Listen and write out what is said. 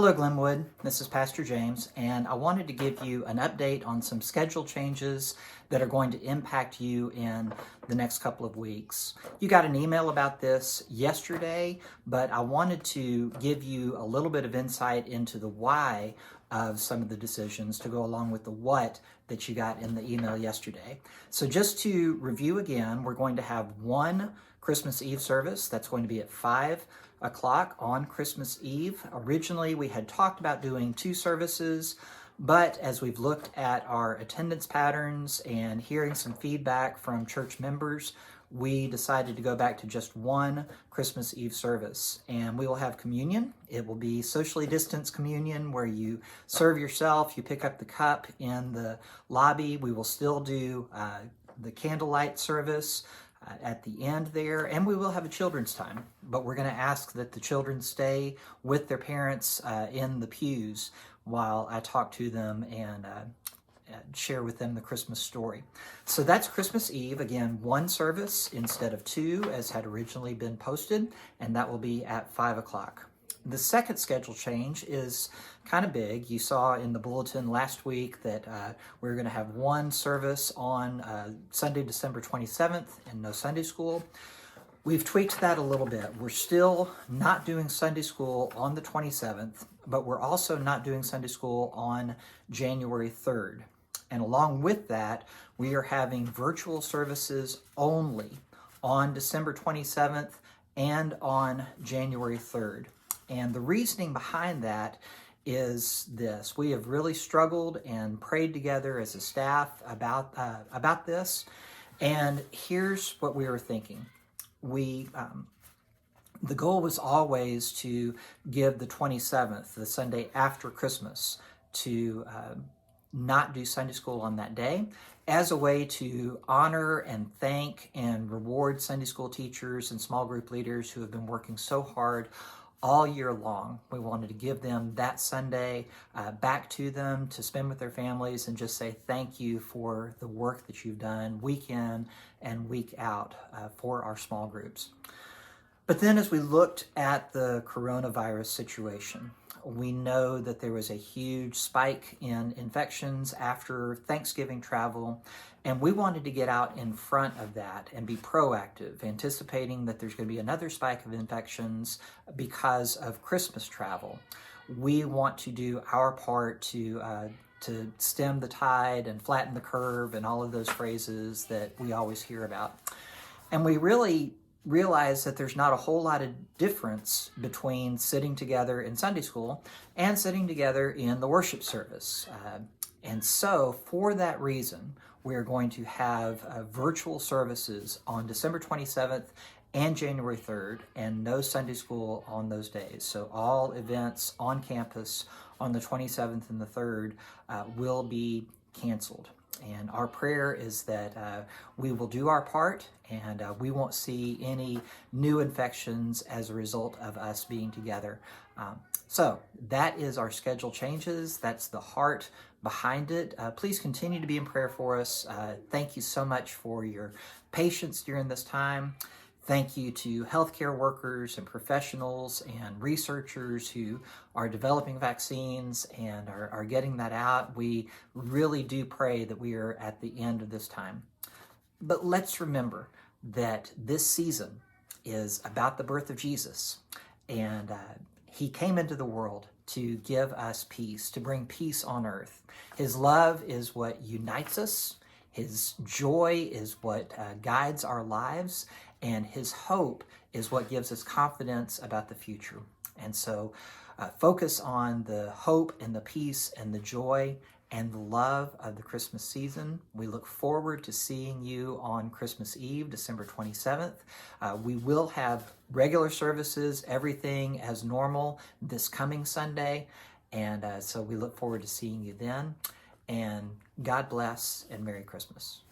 Hello, Glynwood. This is Pastor James, and I wanted to give you an update on some schedule changes that are going to impact you in the next couple of weeks. You got an email about this yesterday, but I wanted to give you a little bit of insight into the why of some of the decisions to go along with the what that you got in the email yesterday. So just to review again, we're going to have one Christmas Eve service. That's going to be at 5 o'clock on Christmas Eve. Originally, we had talked about doing two services, but as we've looked at our attendance patterns and hearing some feedback from church members, we decided to go back to just one Christmas Eve service. And we will have communion. It will be socially distanced communion where you serve yourself, you pick up the cup in the lobby. We will still do the candlelight service at the end there, and we will have a children's time, but we're going to ask that the children stay with their parents in the pews while I talk to them and share with them the Christmas story. So that's Christmas Eve. Again, one service instead of two as had originally been posted, and that will be at 5 o'clock. The second schedule change is kind of big. You saw in the bulletin last week that we're going to have one service on Sunday, December 27th, and no Sunday school. We've tweaked that a little bit. We're still not doing Sunday school on the 27th, but we're also not doing Sunday school on January 3rd. And along with that, we are having virtual services only on December 27th and on January 3rd. And the reasoning behind that is this. We have really struggled and prayed together as a staff about this. And here's what we were thinking. The goal was always to give the 27th, the Sunday after Christmas, to not do Sunday school on that day as a way to honor and thank and reward Sunday school teachers and small group leaders who have been working so hard all year long. We wanted to give them that Sunday back to them to spend with their families and just say thank you for the work that you've done week in and week out for our small groups. But then as we looked at the coronavirus situation, we know that there was a huge spike in infections after Thanksgiving travel, and we wanted to get out in front of that and be proactive, anticipating that there's going to be another spike of infections because of Christmas travel. We want to do our part to stem the tide and flatten the curve and all of those phrases that we always hear about. And we really realize that there's not a whole lot of difference between sitting together in Sunday school and sitting together in the worship service. And so for that reason, we're going to have virtual services on December 27th and January 3rd, and no Sunday school on those days. So all events on campus on the 27th and the 3rd will be canceled. And our prayer is that we will do our part and we won't see any new infections as a result of us being together. So that is our schedule changes. That's the heart behind it. Please continue to be in prayer for us. Thank you so much for your patience during this time. Thank you to healthcare workers and professionals and researchers who are developing vaccines and are getting that out. We really do pray that we are at the end of this time. But let's remember that this season is about the birth of Jesus. And he came into the world to give us peace, to bring peace on earth. His love is what unites us. His joy is what guides our lives, and his hope is what gives us confidence about the future. And so focus on the hope and the peace and the joy and the love of the Christmas season. We look forward to seeing you on Christmas Eve, December 27th. We will have regular services, everything as normal this coming Sunday. And so we look forward to seeing you then. And God bless and Merry Christmas.